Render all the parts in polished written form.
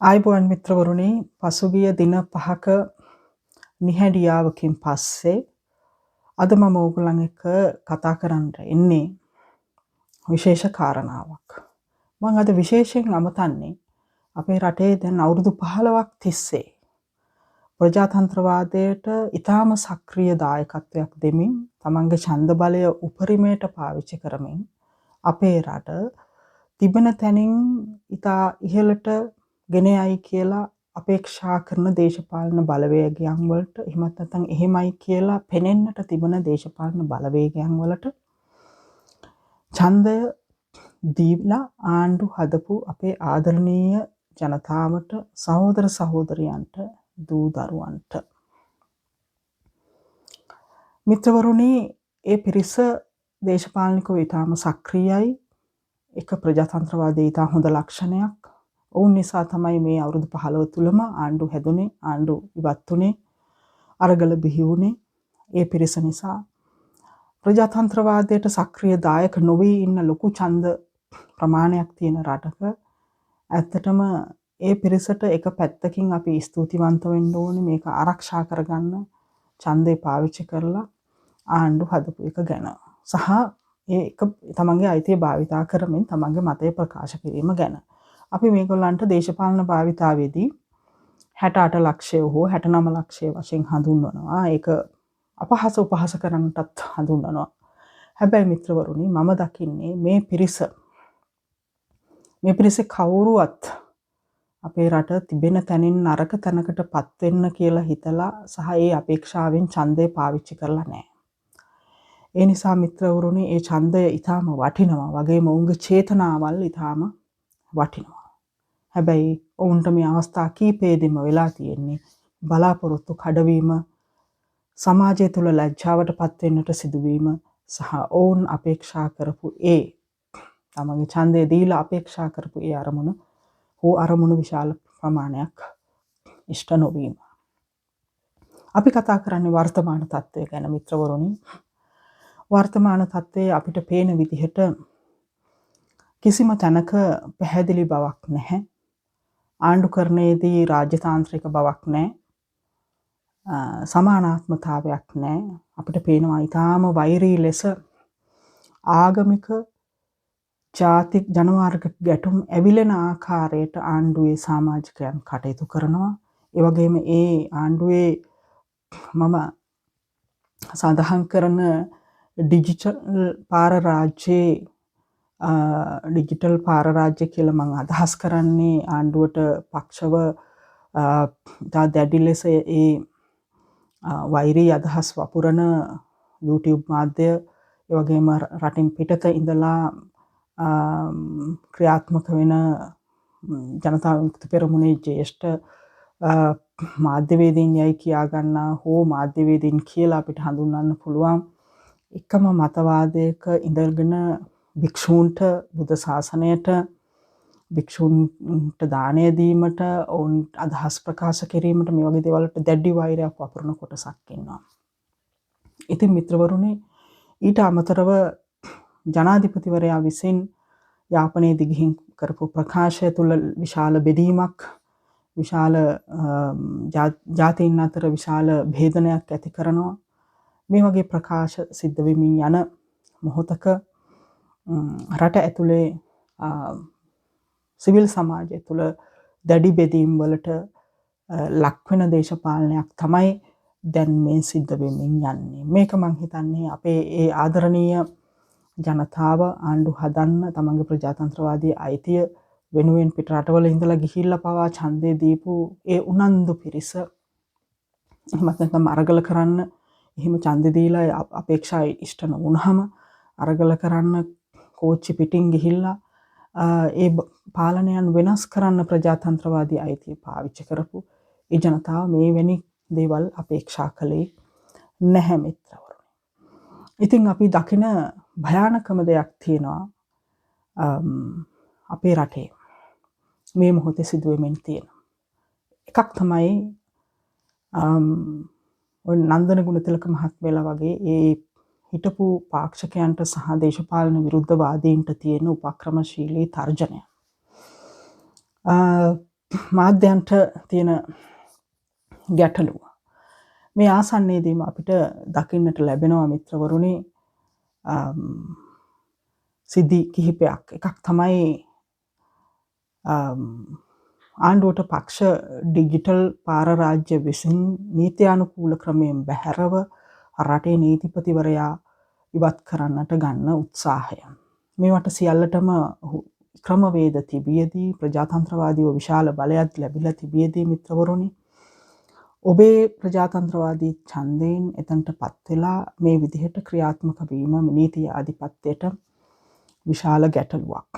ආයිබෝවන් මිත්‍රවරුනි පසුගිය දින 5ක නිහඬියාවකින් පස්සේ අද මම ඕගොල්ලන් එක්ක කතා කරන්න එන්නේ විශේෂ කාරණාවක්. මම අද විශේෂයෙන් අමතන්නේ අපේ රටේ දැන් අවුරුදු 15ක් තිස්සේ ප්‍රජාතන්ත්‍රවාදයට ඉතාම සක්‍රීය දායකත්වයක් දෙමින් තමන්ගේ ඡන්ද බලය උපරිමයට පාවිච්චි කරමින් අපේ රට තිබෙන තැනින් ඉතා ඉහළට ගෙන යයි කියලා අපේක්ෂා කරන දේශපාලන බලවේගයන් වලට එහෙමත් නැත්නම් එහෙමයි කියලා පෙනෙන්නට තිබෙන දේශපාලන බලවේගයන් වලට ඡන්දය දීලා ආණ්ඩු හදපු අපේ ආදරණීය ජනතාවට සහෝදර සහෝදරියන්ට දූ දරුවන්ට මිත්‍රවරුනි ඒ පිරිස දේශපාලනිකව ඉතාම සක්‍රීයයි. එක ප්‍රජාතන්ත්‍රවාදයේ ඉතා හොඳ ලක්ෂණයක්. ඔවුන් නිසා තමයි මේ අවුරුදු 15 තුලම ආණ්ඩු හැදුනේ, ආණ්ඩු ඉවත් වුනේ, අරගල බිහි වුනේ. ඒ පිරිස නිසා ප්‍රජාතන්ත්‍රවාදයට සක්‍රීය දායක නොවී ඉන්න ලොකු ඡන්ද ප්‍රමාණයක් තියෙන රටක ඇත්තටම ඒ පිරිසට එක පැත්තකින් අපි ස්තුතිවන්ත වෙන්න ඕනේ මේක ආරක්ෂා කරගන්න ඡන්දේ පාවිච්චි කරලා ආණ්ඩු හදපු එක ගැන. සහ ඒ එක තමන්ගේ අයිතිය භාවිතා කරමින් තමන්ගේ මතය ප්‍රකාශ කිරීම ගැන. අපි මේගොල්ලන්ට දේශපාලන භාවිතාවේදී 68 ලක්ෂය හෝ 69 ලක්ෂය වශයෙන් හඳුන්වනවා. ඒක අපහාස උපහාස කරන්නටත් හඳුන්වනවා. හැබැයි මිත්‍රවරුනි මම දකින්නේ මේ පිරිසේ කවුරුවත් අපේ රට තිබෙන තැනින් නරක තැනකටපත් වෙන්න කියලා හිතලා සහ ඒ අපේක්ෂාවෙන් ඡන්දය පාවිච්චි කරලා නැහැ. ඒ නිසා මිත්‍රවරුනි ඒ ඡන්දය ඊටාම වටිනවා. වගේම ඔවුන්ගේ චේතනාවල් ඊටාම වටිනවා. හැබැයි ඔවුන්ට මේ අවස්ථා කීපෙදිම වෙලා තියෙන්නේ බලාපොරොත්තු කඩවීම, සමාජය තුළ ලැජ්ජාවට පත් වෙන්නට සිදුවීම සහ ඔවුන් අපේක්ෂා කරපු තමගේ ඡන්දය දීලා අපේක්ෂා කරපු අරමුණු විශාල ප්‍රමාණයක් ඉෂ්ට නොවීම. අපි කතා කරන්නේ වර්තමාන තත්ත්වය ගැන මිත්‍රවරුනි. වර්තමාන තත්ත්වයේ අපිට පේන විදිහට කිසිම තැනක පැහැදිලි බවක් නැහැ. ආණ්ඩුකරණයේදී රාජ්‍යතාන්ත්‍රික බවක් නැහැ. සමානාත්මතාවයක් නැහැ. අපිට පේනවා ඊටාම වෛරී ලෙස ආගමික ජාතික ජනවාර්ග ගැටුම් ඇවිලෙන ආකාරයට ආණ්ඩුවේ සමාජිකයන් කටයුතු කරනවා. ඒ වගේම ඒ ආණ්ඩුවේ මම සඳහන් කරන ඩිජිටල් පාර රාජ්‍ය කියලා මම අදහස් කරන්නේ ආණ්ඩුවට පක්ෂව දැඩි ලෙස ඒ වෛරී අදහස් වපුරන YouTube මාධ්‍ය ඒ වගේම රටින් පිටත ඉඳලා ක්‍රියාත්මක වෙන ජනතා විමුක්ති පෙරමුණේ ජ්‍යෙෂ්ඨ මාධ්‍යවේදීන් යයි කියා ගන්නා හෝ මාධ්‍යවේදීන් කියලා අපිට හඳුන්වන්න පුළුවන් එකම මතවාදයක ඉඳගෙන භික්ෂූන්ට බුද්ධ ශාසනයට භික්ෂූන්ට දානය දීමට ඔවුන් අදහස් ප්‍රකාශ කිරීමට මේ වගේ දේවල්ට දැඩි වෛරයක් වපුරන කොටසක් ඉන්නවා. ඉතින් මිත්‍රවරුනි ඊට අමතරව ජනාධිපතිවරයා විසින් යාපනයේදී ගිහින් කරපු ප්‍රකාශය තුළ විශාල බෙදීමක් විශාල ජාතීන් අතර විශාල භේදනයක් ඇති කරනවා. මේ වගේ ප්‍රකාශ සිද්ධ වෙමින් යන මොහොතක රට ඇතුලේ සිවිල් සමාජය තුළ දැඩි බෙදීම් වලට ලක්වෙන දේශපාලනයක් තමයි දැන් මේ සිද්ධ වෙමින් යන්නේ. මේක මං හිතන්නේ අපේ ඒ ආදරණීය ජනතාව ආණ්ඩු හදන්න තමන්ගේ ප්‍රජාතන්ත්‍රවාදී අයිතිය වෙනුවෙන් පිට රටවල ඉඳලා ගිහිල්ලා පවා ඡන්දය දීපු ඒ උනන්දු පිරිස එහෙමත් නැත්නම් අරගල කරන්න එහෙම ඡන්දය දීලා අපේක්ෂා ඉෂ්ට නොවුනහම අරගල කරන්න කෝච්චි පිටින් ගිහිල්ලා ඒ පාලනයන් වෙනස් කරන්න ප්‍රජාතන්ත්‍රවාදී අයිතිය පාවිච්චි කරපු ඒ ජනතාව මේ වැනි දේවල් අපේක්ෂා කළේ නැහැ මිත්‍රවරුනි. ඉතින් අපි දකින භයානකම දෙයක් තියෙනවා අපේ රටේ මේ මොහොතේ සිදුවෙමින් තියෙන. එකක් තමයි ඔය නන්දන ගුණතිලක මහත්මයලා වගේ ඒ හිටපු පාක්ෂිකයන්ට සහ දේශපාලන විරුද්ධවාදීන්ට තියෙන උපක්‍රමශීලී තර්ජනය. මාධ්‍යන්ට තියෙන ගැටලුව. මේ ආසන්නයේදීම අපිට දකින්නට ලැබෙනවා මිත්‍රවරුනි සිද්ධි කිහිපයක්. එකක් තමයි ආණ්ඩුවට පක්ෂ ඩිජිටල් පාරරාජ්‍ය විසින් නීත්‍යානුකූල ක්‍රමයෙන් බැහැරව රටේ නීතිපතිවරයා ඉවත් කරන්නට ගන්න උත්සාහය. මේවට සියල්ලටම ක්‍රමවේද තිබියදී ප්‍රජාතන්ත්‍රවාදීව විශාල බලයක් ලැබිලා තිබියදී මිත්‍රවරුනි ඔබේ ප්‍රජාතන්ත්‍රවාදී ඡන්දයෙන් එතනටපත් වෙලා මේ විදිහට ක්‍රියාත්මක වීම නීතිය ආධිපත්‍යයට විශාල ගැටලුවක්.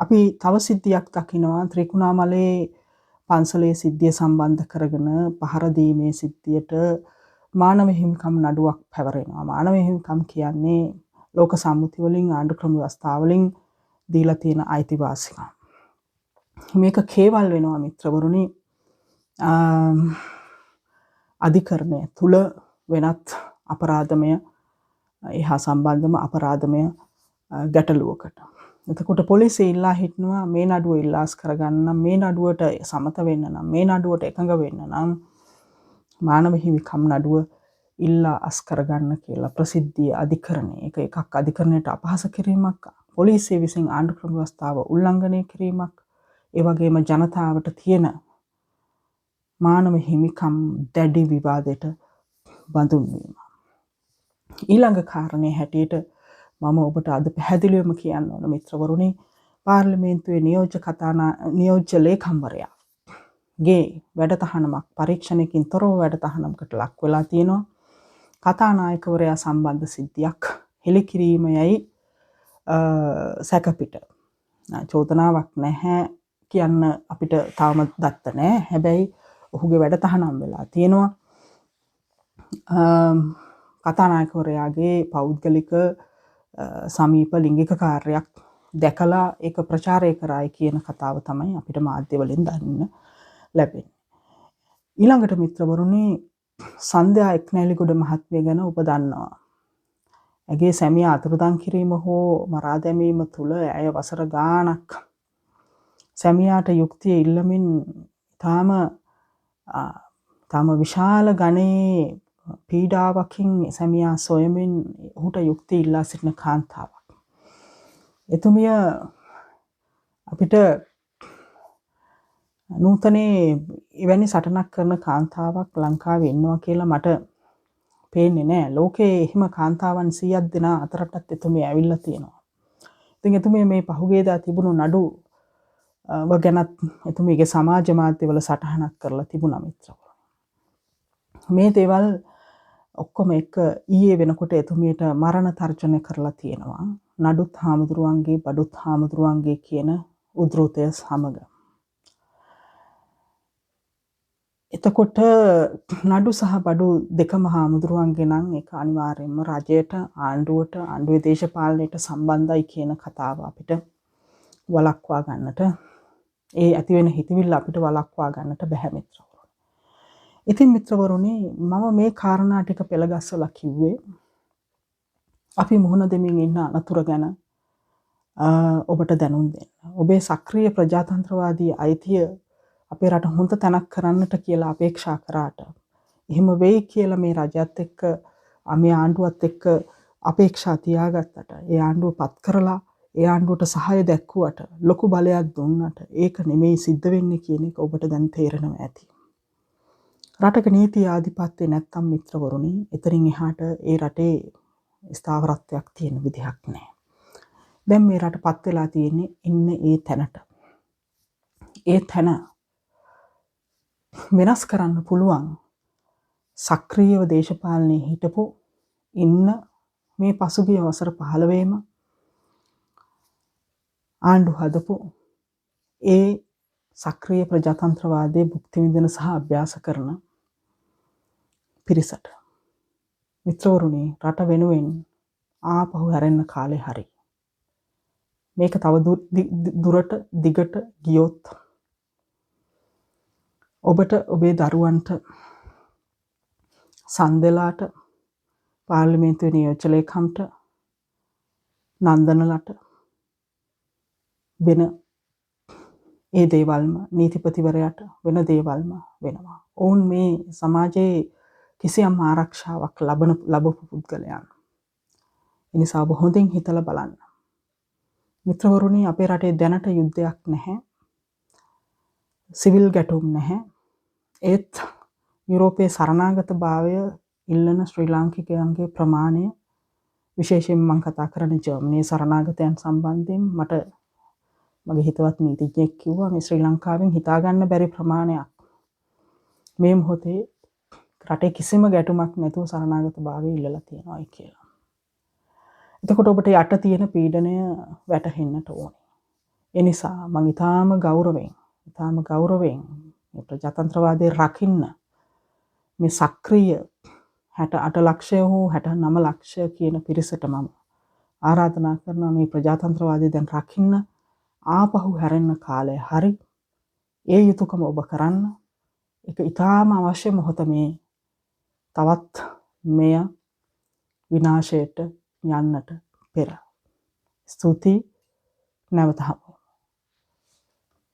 අපි තව සිද්ධියක් දකිනවා ත්‍රිකුණාමලේ පන්සලේ සිද්ධිය සම්බන්ධ කරගෙන පහර දීමේ සිද්ධියට මානව හිමිකම් නඩුවක් පැවරෙනවා. මානව හිමිකම් කියන්නේ ලෝක සම්මුති වලින් ආණ්ඩු ක්‍රම ව්‍යවස්ථා වලින් දීලා තියෙන අයිතිවාසිකම්. මේක කේවල් වෙනවා මිත්‍රවරුනි අධිකරණය තුල වෙනත් අපරාධමය එහා සම්බන්ධම අපරාධමය ගැටලුවකට. එතකොට පොලිසිය ඉල්ලා හිටනවා මේ නඩුව ඉල්ලාස් කරගන්න මේ නඩුවට සමත වෙන්න නම් මේ නඩුවට එකඟ වෙන්න නම් මානව හිමිකම් නඩුව ඉල්ලා අස් කරගන්න කියලා ප්‍රසිද්ධිය අධිකරණය. ඒක එකක් අධිකරණයට අපහාස කිරීමක්, පොලිසිය විසින් ආණ්ඩු ක්‍රම ව්‍යවස්ථාව උල්ලංඝනය කිරීමක්, ඒ වගේම ජනතාවට තියෙන මානව හිමිකම් දැඩි විවාදයට බඳුන් වීම. ඊළඟ කාරණේ හැටියට මම ඔබට අද පැහැදිලිවම කියන්න ඕන මිත්‍රවරුනි පාර්ලිමේන්තුවේ නියෝජ්‍ය ලේකම්වරයාගේ වැඩතහනමක් පරීක්ෂණයකින් තොරව වැඩතහනමකට ලක් වෙලා තියෙනවා. කතානායකවරයා සම්බන්ධ සිද්ධියක් හෙළිකිරීම යයි සැකපිට චෝදනාවක් නැහැ කියන්න අපිට තාම දත්ත නැහැ. හැබැයි ඔහුගේ වැඩතහනම් වෙලා තියෙනවා. කතානායකවරයාගේ පෞද්ගලික සමීප ලිංගික කාර්යයක් දැකලා ඒක ප්‍රචාරය කරායි කියන කතාව තමයි අපිට මාධ්‍ය වලින් දන්න ලැබෙන්නේ. ඊළඟට මිත්‍රවරුනි සන්ධ්‍යා එක්නැලිගොඩ මහත්මිය ගැන ඔබ දන්නවා. ඇගේ සැමියා අතුරුදන් කිරීම හෝ මරා දැමීම තුළ ඇය වසර ගාණක් සැමියාට යුක්තිය ඉල්ලමින් තාම විශාල ගණයේ පීඩාවකින් සැමියා සොයමින් ඔහුට යුක්තිය ඉල්ලා සිටින කාන්තාවක්. එතුමිය අපිට නූතනයේ එවැනි සටනක් කරන කාන්තාවක් ලංකාවේ ඉන්නවා කියලා මට පේන්නේ නැහැ. ලෝකයේ එහෙම කාන්තාවන් 100ක් දෙනා අතරටත් එතුමිය ඇවිල්ලා තියෙනවා. ඉතින් එතුමිය මේ පහුගියදා තිබුණු නඩු ගැනත් එතුමියගේ සමාජ මාධ්‍යවල සටහනක් කරලා තිබුණා මිත්‍රවරුනි. මේ දේවල් ඔක්කොම එක ඊයේ වෙනකොට එතුමියට මරණ තර්ජනය කරලා තියෙනවා. නඩුත් හාමුදුරුවන්ගේ බඩුත් හාමුදුරුවන්ගේ කියන උද්ෘතය සමග. එතකොට නඩු සහ බඩු දෙකම හාමුදුරුවන්ගේ නම් ඒක අනිවාර්යයෙන්ම රජයට ආණ්ඩුවට ආණ්ඩුවේ දේශපාලනයට සම්බන්ධයි කියන කතාව අපිට වළක්වා ගන්නට ඒ ඇති වෙන හිතවිල්ල අපිට වළක්වා ගන්නට බැහැ මිත්‍රවරුනි. ඉතින් මිත්‍රවරුනි මම මේ කාරණා ටික පෙළගස්සලා කිව්වේ අපි මුහුණ දෙමින් ඉන්න අනතුර ගැන ඔබට දැනුම් දෙන්න. ඔබේ සක්‍රීය ප්‍රජාතන්ත්‍රවාදී අයිතිය අපේ රට හොඳ තැනක් කරන්නට කියලා අපේක්ෂා කරාට එහෙම වෙයි කියලා මේ රජයත් එක්ක මේ ආණ්ඩුවත් එක්ක අපේක්ෂා තියාගත්තට ඒ ආණ්ඩුව පත් කරලා ඒ ආණ්ඩුවට සහාය දැක්වුවට ලොකු බලයක් දුන්නට ඒක නෙමෙයි සිද්ධ වෙන්නේ කියන එක ඔබට දැන් තේරෙනවා ඇති. රටක නීති ආධිපත්‍ය නැත්තම් මිත්‍රවරුනි එතනින් එහාට ඒ රටේ ස්ථාවරත්වයක් තියෙන විදිහක් නැහැ. දැන් මේ රට පත් වෙලා තියෙන්නේ ඉන්නේ ඒ තැනට. ඒ තැන වෙනස් කරන්න පුළුවන් සක්‍රීයව දේශපාලනයේ හිටපු ඉන්න මේ පසුගිය වසර 15ෙම ආණ්ඩු හදපු ඒ සක්‍රීය ප්‍රජාතන්ත්‍රවාදයේ භුක්ති විඳින සහ අභ්‍යාස කරන පිරිසට මිත්‍රවරුනි රට වෙනුවෙන් ආපහු හැරෙන්න කාලේ හරි. මේක තව දුරට දිගට ගියොත් ඔබට ඔබේ දරුවන්ට සන්දලාට පාර්ලිමේන්තුවේ නියෝජ්‍ය ලේකම්ට නන්දනලට වෙන ඒ දේවල්ම නීතිපතිවරයාට වෙන දේවල්ම වෙනවා. ඔවුන් මේ සමාජයේ කිසියම් ආරක්ෂාවක් ලබපු පුද්ගලයන්. එනිසා ඔබ හොඳින් හිතලා බලන්න. මිත්‍රවරුනි, අපේ රටේ දැනට යුද්ධයක් නැහැ. සිවිල් ගැටුම් නැහැ. ඒත් යුරෝපයේ සරණාගතභාවය ඉල්ලන ශ්‍රී ලාංකිකයන්ගේ ප්‍රමාණය, විශේෂයෙන් මම කතා කරන්නේ ජර්මනියේ සරණාගතයන් සම්බන්ධයෙන්, මට මගේ හිතවත් නීතිඥයෙක් කිව්වා මේ ශ්‍රී ලංකාවෙන් හිතාගන්න බැරි ප්‍රමාණයක් මේ මොහොතේ රටේ කිසිම ගැටුමක් නැතුව සරණාගතභාවය ඉල්ලලා තියෙනවා කියලා. එතකොට ඔබට යට තියෙන පීඩනය වැටහෙන්නට ඕනේ. ඒ නිසා මම ඊටාම ගෞරවයෙන් මේ ප්‍රජාතන්ත්‍රවාදයේ රකින්න මේ සක්‍රීය 68 ලක්ෂය හෝ 69 ලක්ෂය කියන පිරිසට මම ආරාධනා කරනවා මේ ප්‍රජාතන්ත්‍රවාදය දැන් රකින්න ආපහු හැරෙන්න කාලය හරි. ඒ යුතුයකම ඔබ කරන්න. ඒක ඊටාම අවශ්‍ය මොහොත මේ තවත් මෙය විනාශයට යන්නට පෙර. ස්තුතියි. නැවත හමු.